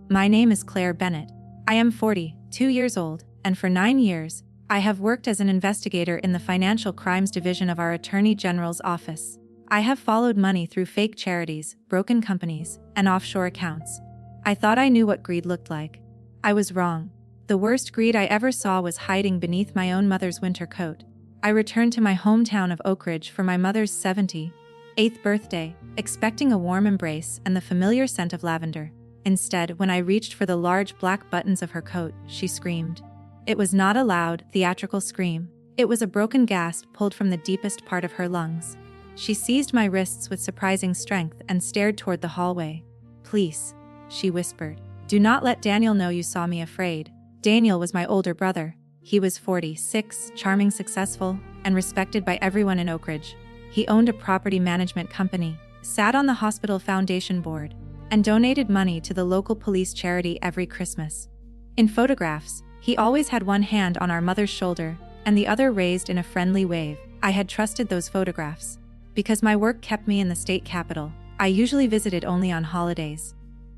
My name is Claire Bennett. I am 42 years old, and for 9 years, I have worked as an investigator in the Financial Crimes Division of our Attorney General's office. I have followed money through fake charities, broken companies, and offshore accounts. I thought I knew what greed looked like. I was wrong. The worst greed I ever saw was hiding beneath my own mother's winter coat. I returned to my hometown of Oak Ridge for my mother's 78th birthday, expecting a warm embrace and the familiar scent of lavender. Instead, when I reached for the large black buttons of her coat, she screamed. It was not a loud, theatrical scream. It was a broken gasp pulled from the deepest part of her lungs. She seized my wrists with surprising strength and stared toward the hallway. "Please," she whispered. "Do not let Daniel know you saw me afraid." Daniel was my older brother. He was 46, charming, successful, and respected by everyone in Oak Ridge. He owned a property management company, sat on the hospital foundation board, and donated money to the local police charity every Christmas. In photographs, he always had one hand on our mother's shoulder and the other raised in a friendly wave. I had trusted those photographs. Because my work kept me in the state capitol, I usually visited only on holidays.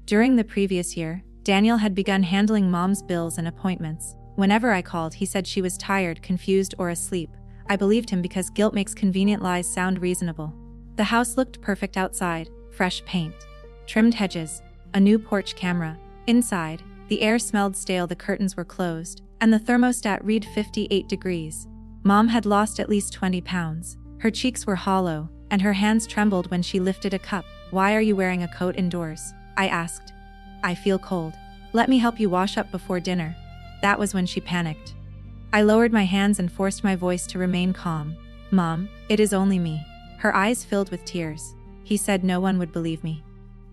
During the previous year, Daniel had begun handling Mom's bills and appointments. Whenever I called, he said she was tired, confused, or asleep. I believed him because guilt makes convenient lies sound reasonable. The house looked perfect outside: fresh paint, trimmed hedges, a new porch camera. Inside, the air smelled stale, the curtains were closed, and the thermostat read 58 degrees. Mom had lost at least 20 pounds. Her cheeks were hollow, and her hands trembled when she lifted a cup. "Why are you wearing a coat indoors?" I asked. "I feel cold. Let me help you wash up before dinner." That was when she panicked. I lowered my hands and forced my voice to remain calm. "Mom, it is only me." Her eyes filled with tears. He said no one would believe me.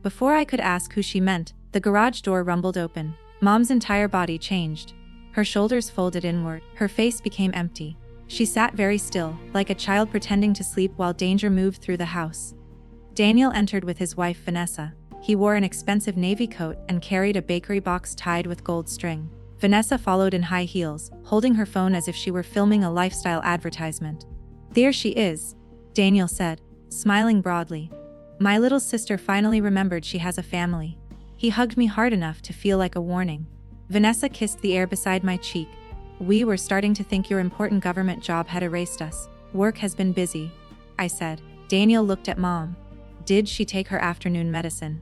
Before I could ask who she meant, the garage door rumbled open. Mom's entire body changed. Her shoulders folded inward. Her face became empty. She sat very still, like a child pretending to sleep while danger moved through the house. Daniel entered with his wife Vanessa. He wore an expensive navy coat and carried a bakery box tied with gold string. Vanessa followed in high heels, holding her phone as if she were filming a lifestyle advertisement. "There she is," Daniel said, smiling broadly. "My little sister finally remembered she has a family." He hugged me hard enough to feel like a warning. Vanessa kissed the air beside my cheek. "We were starting to think your important government job had erased us. Work has been busy," I said. Daniel looked at Mom. "Did she take her afternoon medicine?"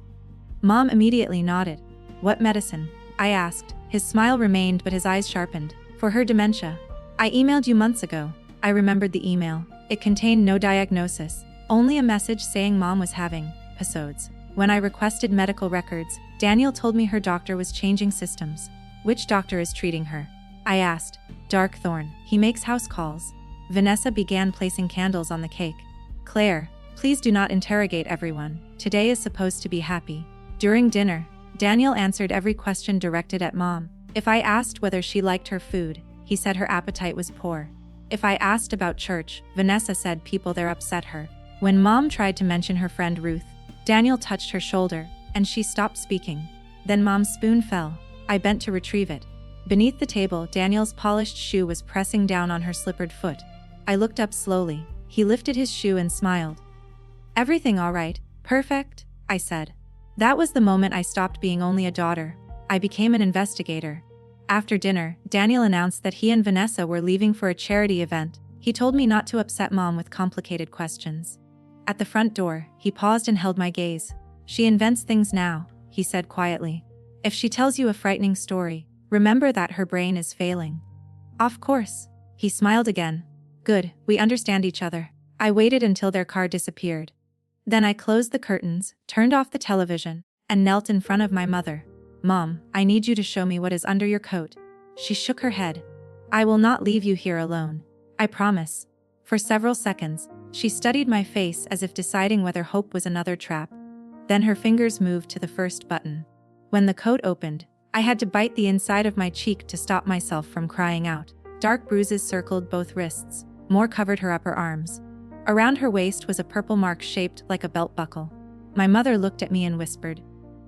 Mom immediately nodded. "What medicine?" I asked. His smile remained, but his eyes sharpened. "For her dementia. I emailed you months ago." I remembered the email. It contained no diagnosis, only a message saying Mom was having episodes. When I requested medical records, Daniel told me her doctor was changing systems. "Which doctor is treating her?" I asked. "Darkthorn. He makes house calls." Vanessa began placing candles on the cake. "Claire, please do not interrogate everyone. Today is supposed to be happy." During dinner, Daniel answered every question directed at Mom. If I asked whether she liked her food, he said her appetite was poor. If I asked about church, Vanessa said people there upset her. When Mom tried to mention her friend Ruth, Daniel touched her shoulder, and she stopped speaking. Then Mom's spoon fell. I bent to retrieve it. Beneath the table, Daniel's polished shoe was pressing down on her slippered foot. I looked up slowly. He lifted his shoe and smiled. "Everything all right? Perfect?" I said. That was the moment I stopped being only a daughter. I became an investigator. After dinner, Daniel announced that he and Vanessa were leaving for a charity event. He told me not to upset Mom with complicated questions. At the front door, he paused and held my gaze. "She invents things now," he said quietly. "If she tells you a frightening story, remember that her brain is failing." "Of course." He smiled again. "Good, we understand each other." I waited until their car disappeared. Then I closed the curtains, turned off the television, and knelt in front of my mother. "Mom, I need you to show me what is under your coat." She shook her head. "I will not leave you here alone. I promise." For several seconds, she studied my face as if deciding whether hope was another trap. Then her fingers moved to the first button. When the coat opened, I had to bite the inside of my cheek to stop myself from crying out. Dark bruises circled both wrists. More covered her upper arms. Around her waist was a purple mark shaped like a belt buckle. My mother looked at me and whispered,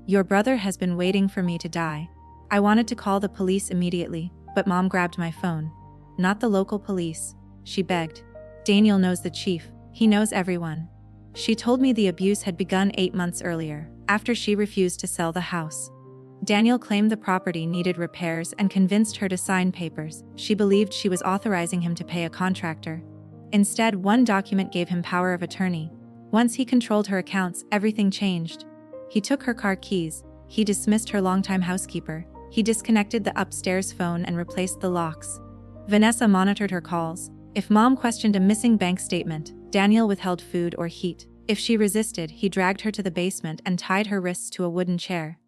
"Your brother has been waiting for me to die." I wanted to call the police immediately, but Mom grabbed my phone. "Not the local police," she begged. "Daniel knows the chief. He knows everyone." She told me the abuse had begun 8 months earlier, after she refused to sell the house. Daniel claimed the property needed repairs and convinced her to sign papers. She believed she was authorizing him to pay a contractor. Instead, one document gave him power of attorney. Once he controlled her accounts, everything changed. He took her car keys. He dismissed her longtime housekeeper. He disconnected the upstairs phone and replaced the locks. Vanessa monitored her calls. If Mom questioned a missing bank statement, Daniel withheld food or heat. If she resisted, he dragged her to the basement and tied her wrists to a wooden chair.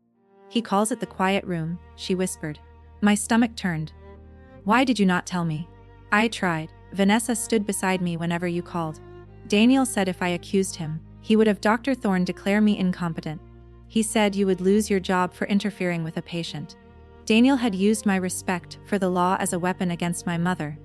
"He calls it the quiet room," she whispered. My stomach turned. "Why did you not tell me?" "I tried. Vanessa stood beside me whenever you called." Daniel said if I accused him, he would have Dr. Thorne declare me incompetent. He said you would lose your job for interfering with a patient. Daniel had used my respect for the law as a weapon against my mother.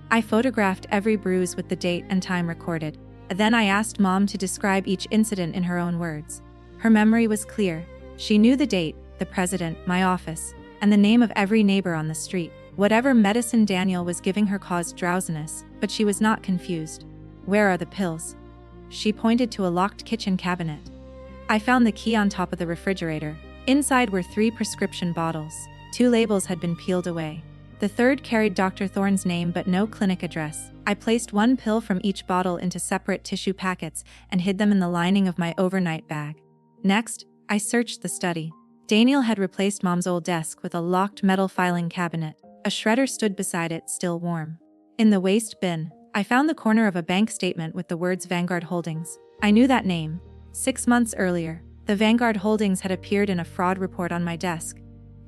I photographed every bruise with the date and time recorded. Then I asked Mom to describe each incident in her own words. Her memory was clear. She knew the date, the president, my office, and the name of every neighbor on the street. Whatever medicine Daniel was giving her caused drowsiness, but she was not confused. "Where are the pills?" She pointed to a locked kitchen cabinet. I found the key on top of the refrigerator. Inside were 3 prescription bottles. 2 labels had been peeled away. The third carried Dr. Thorne's name but no clinic address. I placed 1 pill from each bottle into separate tissue packets and hid them in the lining of my overnight bag. Next, I searched the study. Daniel had replaced Mom's old desk with a locked metal filing cabinet. A shredder stood beside it, still warm. In the waste bin, I found the corner of a bank statement with the words Vanguard Holdings. I knew that name. 6 months earlier, the Vanguard Holdings had appeared in a fraud report on my desk.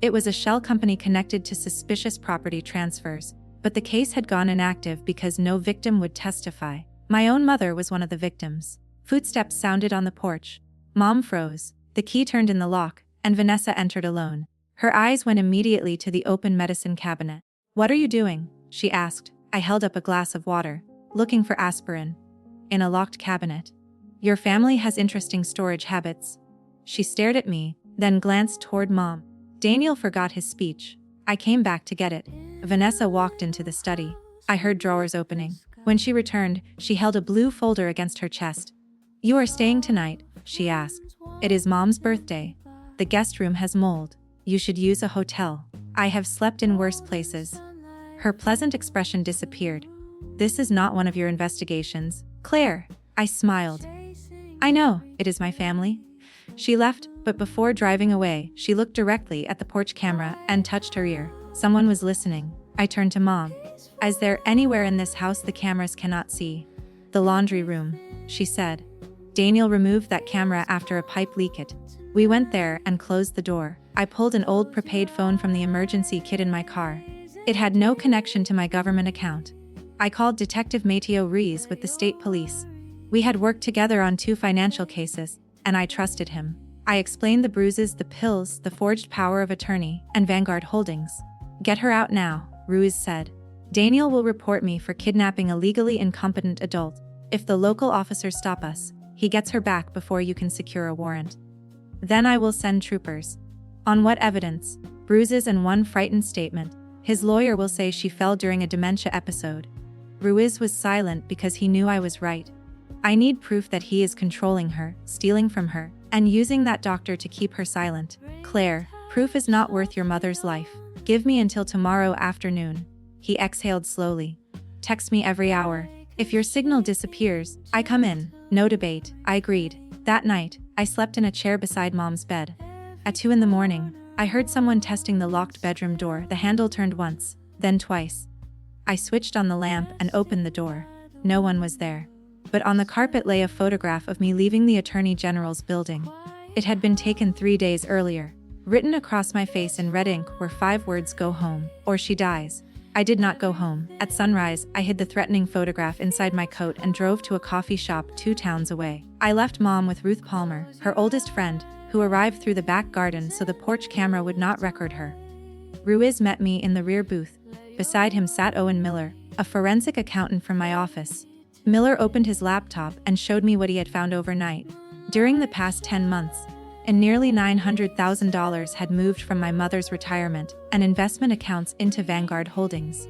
It was a shell company connected to suspicious property transfers, but the case had gone inactive because no victim would testify. My own mother was one of the victims. Footsteps sounded on the porch. Mom froze. The key turned in the lock, and Vanessa entered alone. Her eyes went immediately to the open medicine cabinet. "What are you doing?" she asked. I held up a glass of water. "Looking for aspirin." "In a locked cabinet. Your family has interesting storage habits." She stared at me, then glanced toward Mom. Daniel forgot his speech. "I came back to get it." Vanessa walked into the study. I heard drawers opening. When she returned, she held a blue folder against her chest. "You are staying tonight?" she asked. "It is Mom's birthday. The guest room has mold. You should use a hotel. I have slept in worse places." Her pleasant expression disappeared. "This is not one of your investigations, Claire." I smiled. "I know, it is my family." She left, but before driving away, she looked directly at the porch camera and touched her ear. Someone was listening. I turned to Mom. "Is there anywhere in this house the cameras cannot see?" "The laundry room," she said. "Daniel removed that camera after a pipe leaked." We went there and closed the door. I pulled an old prepaid phone from the emergency kit in my car. It had no connection to my government account. I called Detective Mateo Rees with the state police. We had worked together on 2 financial cases, and I trusted him. I explained the bruises, the pills, the forged power of attorney, and Vanguard Holdings. "Get her out now," Ruiz said. "Daniel will report me for kidnapping a legally incompetent adult. If the local officers stop us, he gets her back before you can secure a warrant. Then I will send troopers." "On what evidence?" "Bruises and 1 frightened statement. His lawyer will say she fell during a dementia episode." Ruiz was silent because he knew I was right. "I need proof that he is controlling her, stealing from her, and using that doctor to keep her silent." "Claire, proof is not worth your mother's life. Give me until tomorrow afternoon." He exhaled slowly. "Text me every hour. If your signal disappears, I come in." No debate, I agreed. That night, I slept in a chair beside Mom's bed. At 2 in the morning, I heard someone testing the locked bedroom door. The handle turned once, then twice. I switched on the lamp and opened the door. No one was there. But on the carpet lay a photograph of me leaving the Attorney General's building. It had been taken 3 days earlier. Written across my face in red ink were 5 words: "Go home, or she dies." I did not go home. At sunrise, I hid the threatening photograph inside my coat and drove to a coffee shop 2 towns away. I left Mom with Ruth Palmer, her oldest friend, who arrived through the back garden so the porch camera would not record her. Ruiz met me in the rear booth. Beside him sat Owen Miller, a forensic accountant from my office. Miller opened his laptop and showed me what he had found overnight. During the past 10 months, and nearly $900,000 had moved from my mother's retirement and investment accounts into Vanguard Holdings.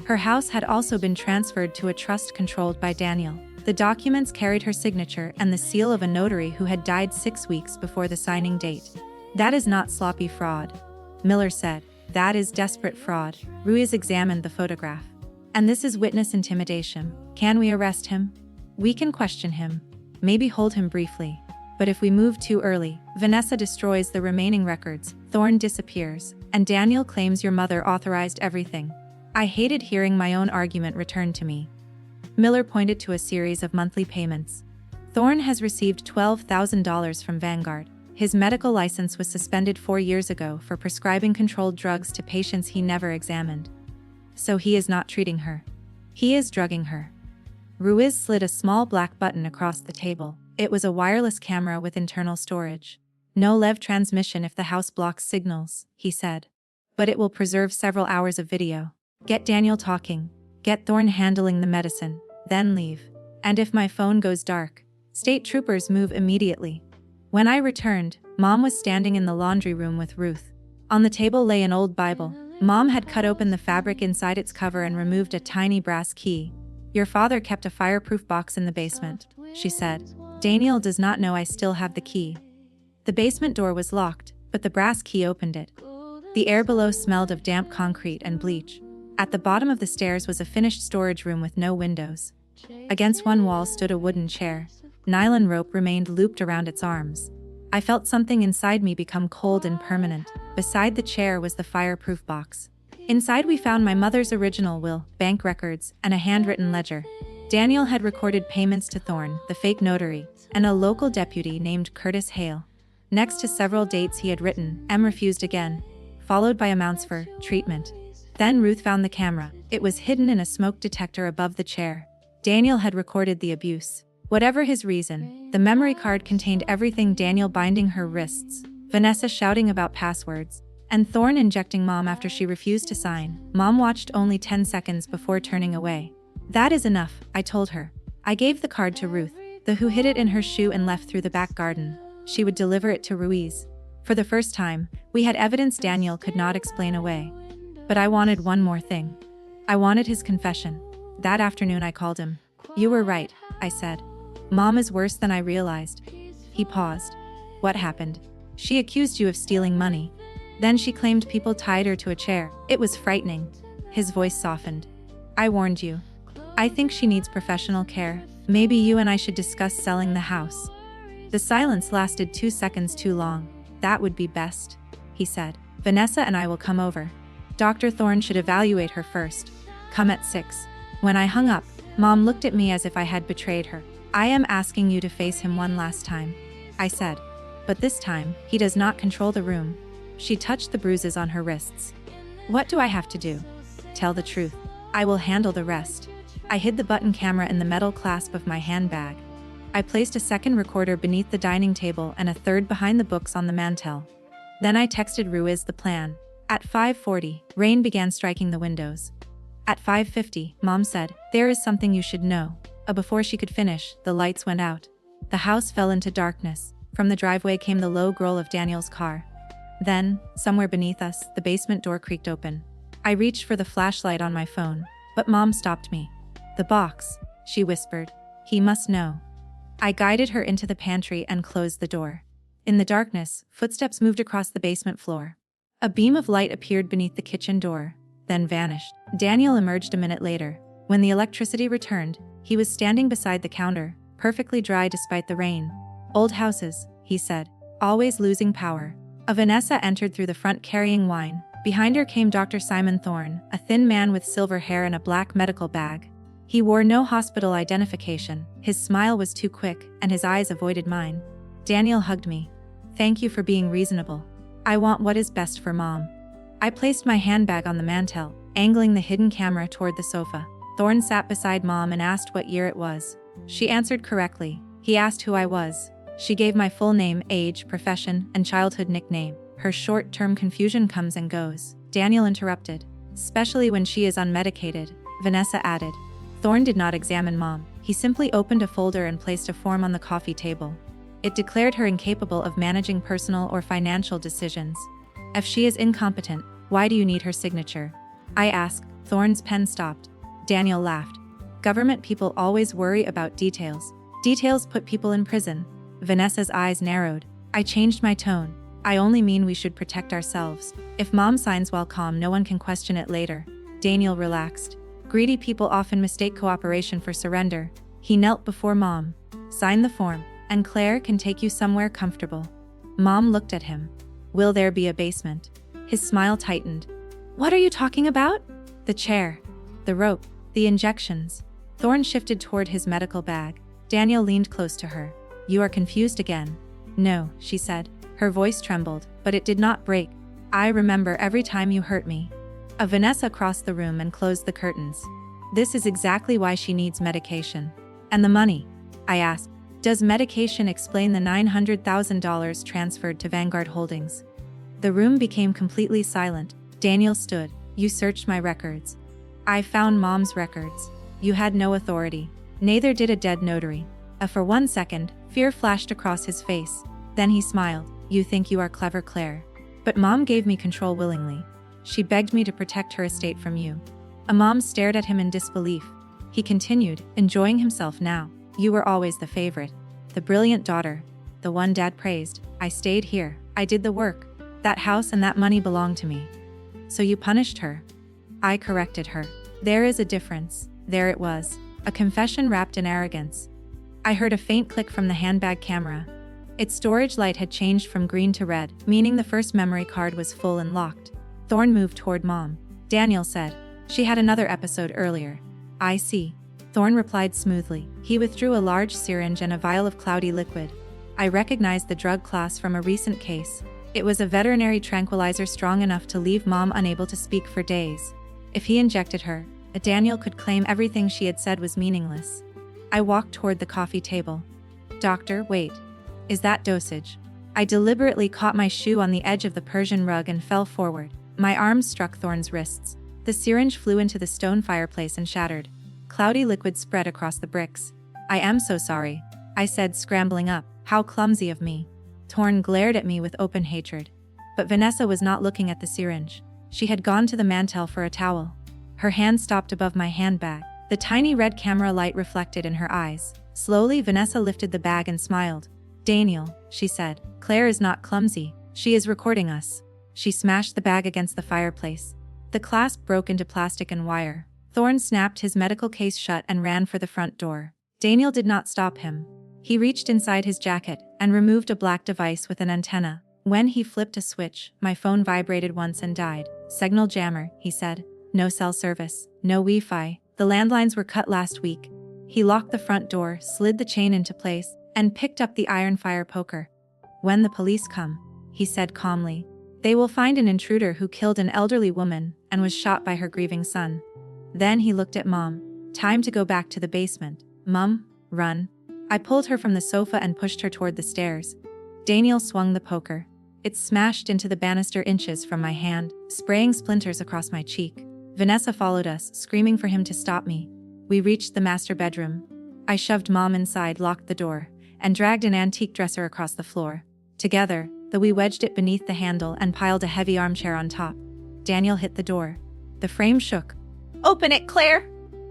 Her house had also been transferred to a trust controlled by Daniel. The documents carried her signature and the seal of a notary who had died 6 weeks before the signing date. That is not sloppy fraud. Miller said. That is desperate fraud. Ruiz examined the photograph. And this is witness intimidation. Can we arrest him? We can question him. Maybe hold him briefly. But if we move too early, Vanessa destroys the remaining records, Thorne disappears, and Daniel claims your mother authorized everything. I hated hearing my own argument returned to me. Miller pointed to a series of monthly payments. Thorne has received $12,000 from Vanguard. His medical license was suspended 4 years ago for prescribing controlled drugs to patients he never examined. So he is not treating her. He is drugging her. Ruiz slid a small black button across the table. It was a wireless camera with internal storage. No LEV transmission if the house blocks signals, he said. But it will preserve several hours of video. Get Daniel talking. Get Thorne handling the medicine. Then leave. And if my phone goes dark, state troopers move immediately. When I returned, Mom was standing in the laundry room with Ruth. On the table lay an old Bible. Mom had cut open the fabric inside its cover and removed a tiny brass key. Your father kept a fireproof box in the basement, she said. Daniel does not know I still have the key. The basement door was locked, but the brass key opened it. The air below smelled of damp concrete and bleach. At the bottom of the stairs was a finished storage room with no windows. Against one wall stood a wooden chair. Nylon rope remained looped around its arms. I felt something inside me become cold and permanent. Beside the chair was the fireproof box. Inside we found my mother's original will, bank records, and a handwritten ledger. Daniel had recorded payments to Thorne, the fake notary, and a local deputy named Curtis Hale. Next to several dates he had written, M refused again, followed by amounts for treatment. Then Ruth found the camera. It was hidden in a smoke detector above the chair. Daniel had recorded the abuse. Whatever his reason, the memory card contained everything: Daniel binding her wrists, Vanessa shouting about passwords, and Thorne injecting Mom after she refused to sign. Mom watched only 10 seconds before turning away. That is enough, I told her. I gave the card to Ruth, who hid it in her shoe and left through the back garden. She would deliver it to Ruiz. For the first time, we had evidence Daniel could not explain away. But I wanted one more thing. I wanted his confession. That afternoon I called him. You were right, I said. Mom is worse than I realized. He paused. What happened? She accused you of stealing money. Then she claimed people tied her to a chair. It was frightening. His voice softened. I warned you. I think she needs professional care. Maybe you and I should discuss selling the house. The silence lasted 2 seconds too long. That would be best, he said. Vanessa and I will come over. Dr. Thorne should evaluate her first. Come at 6. When I hung up, Mom looked at me as if I had betrayed her. I am asking you to face him one last time, I said. But this time, he does not control the room. She touched the bruises on her wrists. What do I have to do? Tell the truth. I will handle the rest. I hid the button camera in the metal clasp of my handbag. I placed a second recorder beneath the dining table and a third behind the books on the mantel. Then I texted Ruiz the plan. At 5:40, rain began striking the windows. At 5:50, Mom said, there is something you should know. Before she could finish, the lights went out. The house fell into darkness. From the driveway came the low growl of Daniel's car. Then, somewhere beneath us, the basement door creaked open. I reached for the flashlight on my phone, but Mom stopped me. The box, she whispered. He must know. I guided her into the pantry and closed the door. In the darkness, footsteps moved across the basement floor. A beam of light appeared beneath the kitchen door, then vanished. Daniel emerged a minute later. When the electricity returned, he was standing beside the counter, perfectly dry despite the rain. Old houses, he said, always losing power. Vanessa entered through the front carrying wine. Behind her came Dr. Simon Thorne, a thin man with silver hair and a black medical bag. He wore no hospital identification. His smile was too quick, and his eyes avoided mine. Daniel hugged me. Thank you for being reasonable. I want what is best for Mom. I placed my handbag on the mantel, angling the hidden camera toward the sofa. Thorne sat beside Mom and asked what year it was. She answered correctly. He asked who I was. She gave my full name, age, profession, and childhood nickname. Her short-term confusion comes and goes. Daniel interrupted. Especially when she is unmedicated, Vanessa added. Thorne did not examine Mom. He simply opened a folder and placed a form on the coffee table. It declared her incapable of managing personal or financial decisions. If she is incompetent, why do you need her signature? I asked. Thorne's pen stopped. Daniel laughed. Government people always worry about details. Details put people in prison. Vanessa's eyes narrowed. I changed my tone. I only mean we should protect ourselves. If Mom signs while calm, no one can question it later. Daniel relaxed. Greedy people often mistake cooperation for surrender. He knelt before Mom. Sign the form, and Claire can take you somewhere comfortable. Mom looked at him. Will there be a basement? His smile tightened. What are you talking about? The chair, the rope, the injections. Thorne shifted toward his medical bag. Daniel leaned close to her. You are confused again. No, she said. Her voice trembled, but it did not break. I remember every time you hurt me. Vanessa crossed the room and closed the curtains. This is exactly why she needs medication. And the money? I asked. Does medication explain the $900,000 transferred to Vanguard Holdings? The room became completely silent. Daniel stood. You searched my records. I found Mom's records. You had no authority. Neither did a dead notary. For 1 second, fear flashed across his face. Then he smiled. You think you are clever, Claire. But Mom gave me control willingly. She begged me to protect her estate from you. Mom stared at him in disbelief. He continued, enjoying himself now. You were always the favorite. The brilliant daughter. The one Dad praised. I stayed here. I did the work. That house and that money belonged to me. So you punished her. I corrected her. There is a difference. There it was. A confession wrapped in arrogance. I heard a faint click from the handbag camera. Its storage light had changed from green to red, meaning the first memory card was full and locked. Thorne moved toward Mom. Daniel said, she had another episode earlier. I see. Thorne replied smoothly. He withdrew a large syringe and a vial of cloudy liquid. I recognized the drug class from a recent case. It was a veterinary tranquilizer strong enough to leave Mom unable to speak for days. If he injected her, Daniel could claim everything she had said was meaningless. I walked toward the coffee table. Doctor, wait. Is that dosage? I deliberately caught my shoe on the edge of the Persian rug and fell forward. My arms struck Thorne's wrists. The syringe flew into the stone fireplace and shattered. Cloudy liquid spread across the bricks. I am so sorry, I said, scrambling up. How clumsy of me. Thorne glared at me with open hatred. But Vanessa was not looking at the syringe. She had gone to the mantel for a towel. Her hand stopped above my handbag. The tiny red camera light reflected in her eyes. Slowly, Vanessa lifted the bag and smiled. Daniel, she said, Claire is not clumsy. She is recording us. She smashed the bag against the fireplace. The clasp broke into plastic and wire. Thorne snapped his medical case shut and ran for the front door. Daniel did not stop him. He reached inside his jacket and removed a black device with an antenna. When he flipped a switch, my phone vibrated once and died. Signal jammer, he said. No cell service, no Wi-Fi. The landlines were cut last week. He locked the front door, slid the chain into place, and picked up the iron fire poker. When the police come, he said calmly, they will find an intruder who killed an elderly woman and was shot by her grieving son. Then he looked at Mom. Time to go back to the basement. Mom, run. I pulled her from the sofa and pushed her toward the stairs. Daniel swung the poker. It smashed into the banister inches from my hand, spraying splinters across my cheek. Vanessa followed us, screaming for him to stop me. We reached the master bedroom. I shoved Mom inside, locked the door, and dragged an antique dresser across the floor. Together, we wedged it beneath the handle and piled a heavy armchair on top. Daniel hit the door. The frame shook. Open it, Claire!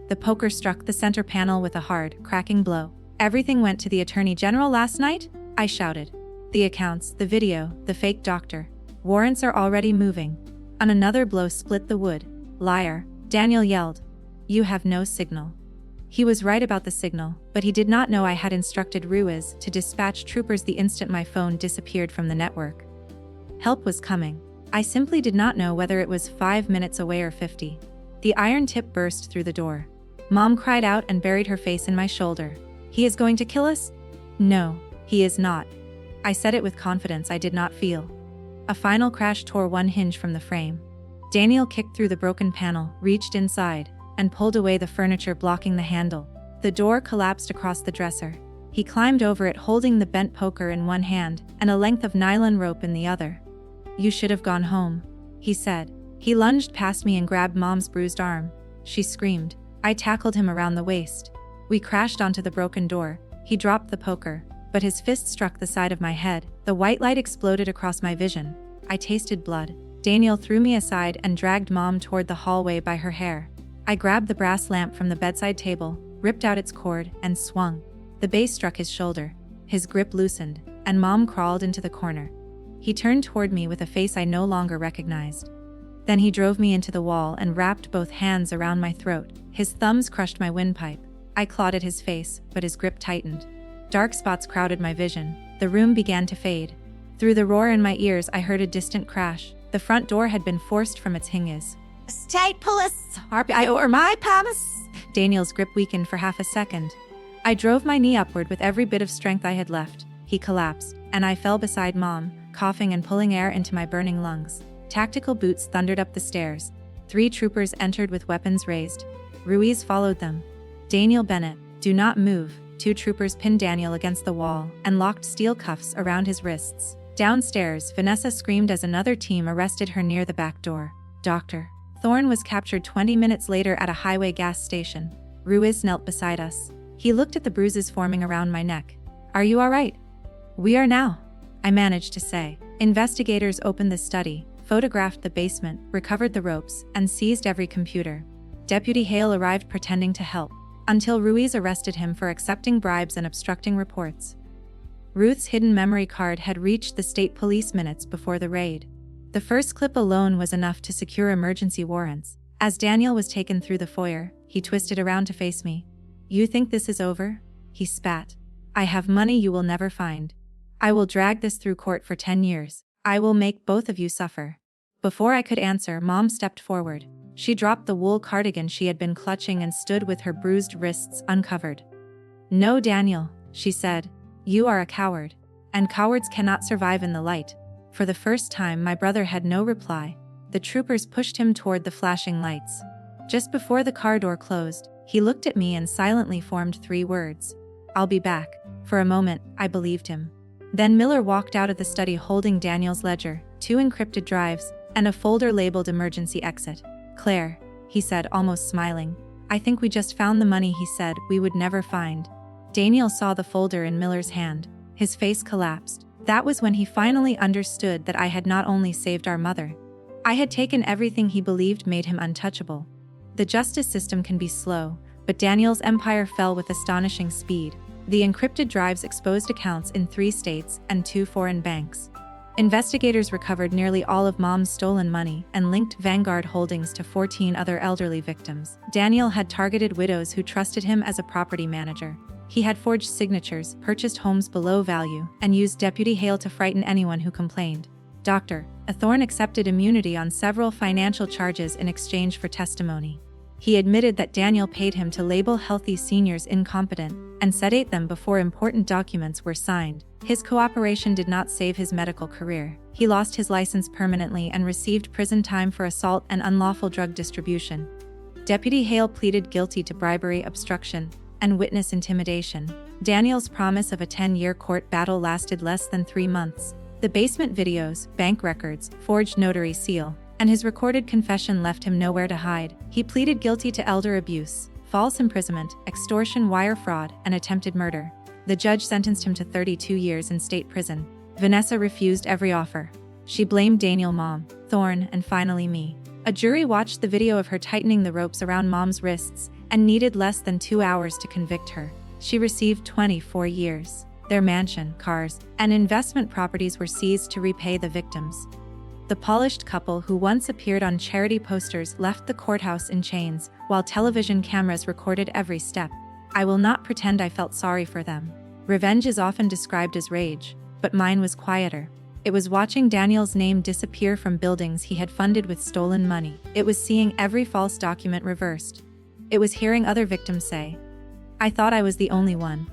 The poker struck the center panel with a hard, cracking blow. Everything went to the Attorney General last night? I shouted. The accounts, the video, the fake doctor. Warrants are already moving. On another blow split the wood. Liar, Daniel yelled. You have no signal. He was right about the signal, but he did not know I had instructed Ruiz to dispatch troopers the instant my phone disappeared from the network. Help was coming. I simply did not know whether it was 5 minutes away or 50. The iron tip burst through the door. Mom cried out and buried her face in my shoulder. He is going to kill us? No, he is not. I said it with confidence I did not feel. A final crash tore one hinge from the frame. Daniel kicked through the broken panel, reached inside, and pulled away the furniture blocking the handle. The door collapsed across the dresser. He climbed over it holding the bent poker in one hand and a length of nylon rope in the other. You should have gone home, he said. He lunged past me and grabbed Mom's bruised arm. She screamed. I tackled him around the waist. We crashed onto the broken door. He dropped the poker, but his fist struck the side of my head. The white light exploded across my vision. I tasted blood. Daniel threw me aside and dragged Mom toward the hallway by her hair. I grabbed the brass lamp from the bedside table, ripped out its cord, and swung. The base struck his shoulder. His grip loosened, and Mom crawled into the corner. He turned toward me with a face I no longer recognized. Then he drove me into the wall and wrapped both hands around my throat. His thumbs crushed my windpipe. I clawed at his face, but his grip tightened. Dark spots crowded my vision. The room began to fade. Through the roar in my ears, I heard a distant crash. The front door had been forced from its hinges. State police! Or my promise! Daniel's grip weakened for half a second. I drove my knee upward with every bit of strength I had left. He collapsed, and I fell beside Mom, coughing and pulling air into my burning lungs. Tactical boots thundered up the stairs. 3 troopers entered with weapons raised. Ruiz followed them. Daniel Bennett, do not move. 2 troopers pinned Daniel against the wall and locked steel cuffs around his wrists. Downstairs, Vanessa screamed as another team arrested her near the back door. Dr. Thorne was captured 20 minutes later at a highway gas station. Ruiz knelt beside us. He looked at the bruises forming around my neck. Are you all right? We are now, I managed to say. Investigators opened the study, photographed the basement, recovered the ropes, and seized every computer. Deputy Hale arrived pretending to help, until Ruiz arrested him for accepting bribes and obstructing reports. Ruth's hidden memory card had reached the state police minutes before the raid. The first clip alone was enough to secure emergency warrants. As Daniel was taken through the foyer, he twisted around to face me. You think this is over? He spat. I have money you will never find. I will drag this through court for 10 years. I will make both of you suffer. Before I could answer, Mom stepped forward. She dropped the wool cardigan she had been clutching and stood with her bruised wrists uncovered. No, Daniel, she said. You are a coward. And cowards cannot survive in the light. For the first time, my brother had no reply. The troopers pushed him toward the flashing lights. Just before the car door closed, he looked at me and silently formed 3 words. I'll be back. For a moment, I believed him. Then Miller walked out of the study holding Daniel's ledger, 2 encrypted drives, and a folder labeled emergency exit. Claire, he said, almost smiling. I think we just found the money he said we would never find. Daniel saw the folder in Miller's hand. His face collapsed. That was when he finally understood that I had not only saved our mother. I had taken everything he believed made him untouchable. The justice system can be slow, but Daniel's empire fell with astonishing speed. The encrypted drives exposed accounts in 3 states and 2 foreign banks. Investigators recovered nearly all of Mom's stolen money and linked Vanguard holdings to 14 other elderly victims. Daniel had targeted widows who trusted him as a property manager. He had forged signatures, purchased homes below value, and used Deputy Hale to frighten anyone who complained. Dr. Thorne accepted immunity on several financial charges in exchange for testimony. He admitted that Daniel paid him to label healthy seniors incompetent and sedate them before important documents were signed. His cooperation did not save his medical career. He lost his license permanently and received prison time for assault and unlawful drug distribution. Deputy Hale pleaded guilty to bribery, obstruction, and witness intimidation. Daniel's promise of a 10-year court battle lasted less than 3 months. The basement videos, bank records, forged notary seal, and his recorded confession left him nowhere to hide. He pleaded guilty to elder abuse, false imprisonment, extortion, wire fraud, and attempted murder. The judge sentenced him to 32 years in state prison. Vanessa refused every offer. She blamed Daniel, Mom, Thorne, and finally me. A jury watched the video of her tightening the ropes around Mom's wrists and needed less than 2 hours to convict her. She received 24 years. Their mansion, cars, and investment properties were seized to repay the victims. The polished couple who once appeared on charity posters left the courthouse in chains, while television cameras recorded every step. I will not pretend I felt sorry for them. Revenge is often described as rage, but mine was quieter. It was watching Daniel's name disappear from buildings he had funded with stolen money. It was seeing every false document reversed. It was hearing other victims say, I thought I was the only one.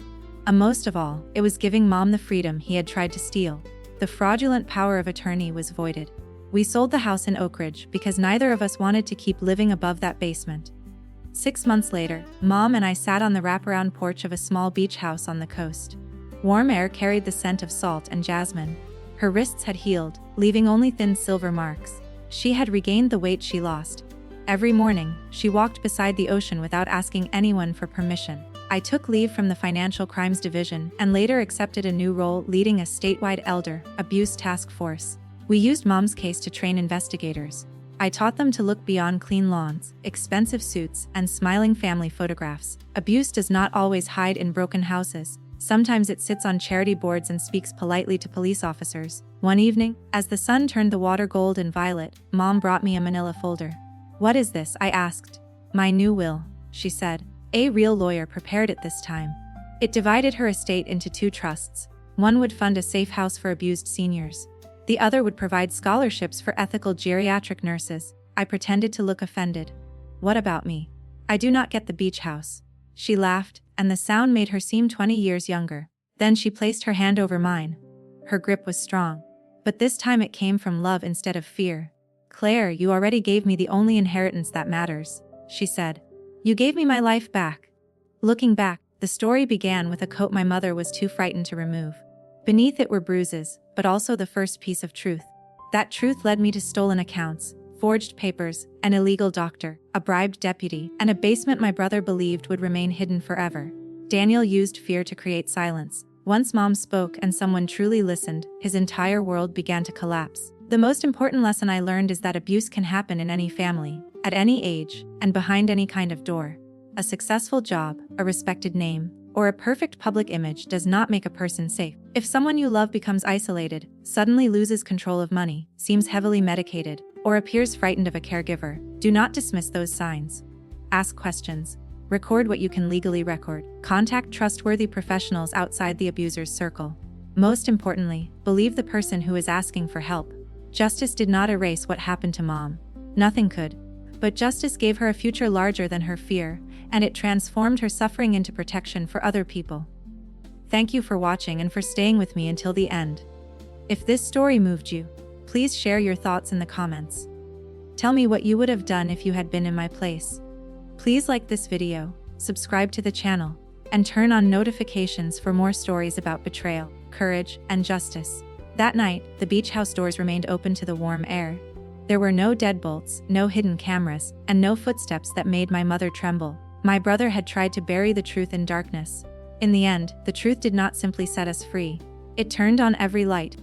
And most of all, it was giving Mom the freedom he had tried to steal. The fraudulent power of attorney was voided. We sold the house in Oak Ridge because neither of us wanted to keep living above that basement. 6 months later, Mom and I sat on the wraparound porch of a small beach house on the coast. Warm air carried the scent of salt and jasmine. Her wrists had healed, leaving only thin silver marks. She had regained the weight she lost. Every morning, she walked beside the ocean without asking anyone for permission. I took leave from the Financial Crimes Division and later accepted a new role leading a statewide elder abuse task force. We used Mom's case to train investigators. I taught them to look beyond clean lawns, expensive suits, and smiling family photographs. Abuse does not always hide in broken houses. Sometimes it sits on charity boards and speaks politely to police officers. One evening, as the sun turned the water gold and violet, Mom brought me a manila folder. "What is this?" I asked. "My new will," she said. A real lawyer prepared it this time. It divided her estate into 2 trusts. One would fund a safe house for abused seniors. The other would provide scholarships for ethical geriatric nurses. I pretended to look offended. "What about me? I do not get the beach house." She laughed, and the sound made her seem 20 years younger. Then she placed her hand over mine. Her grip was strong. But this time it came from love instead of fear. "Claire, you already gave me the only inheritance that matters," she said. "You gave me my life back." Looking back, the story began with a coat my mother was too frightened to remove. Beneath it were bruises, but also the first piece of truth. That truth led me to stolen accounts, forged papers, an illegal doctor, a bribed deputy, and a basement my brother believed would remain hidden forever. Daniel used fear to create silence. Once Mom spoke and someone truly listened, his entire world began to collapse. The most important lesson I learned is that abuse can happen in any family, at any age, and behind any kind of door. A successful job, a respected name, or a perfect public image does not make a person safe. If someone you love becomes isolated, suddenly loses control of money, seems heavily medicated, or appears frightened of a caregiver, do not dismiss those signs. Ask questions. Record what you can legally record. Contact trustworthy professionals outside the abuser's circle. Most importantly, believe the person who is asking for help. Justice did not erase what happened to Mom. Nothing could. But justice gave her a future larger than her fear, and it transformed her suffering into protection for other people. Thank you for watching and for staying with me until the end. If this story moved you, please share your thoughts in the comments. Tell me what you would have done if you had been in my place. Please like this video, subscribe to the channel, and turn on notifications for more stories about betrayal, courage, and justice. That night, the beach house doors remained open to the warm air. There were no deadbolts, no hidden cameras, and no footsteps that made my mother tremble. My brother had tried to bury the truth in darkness. In the end, the truth did not simply set us free. It turned on every light,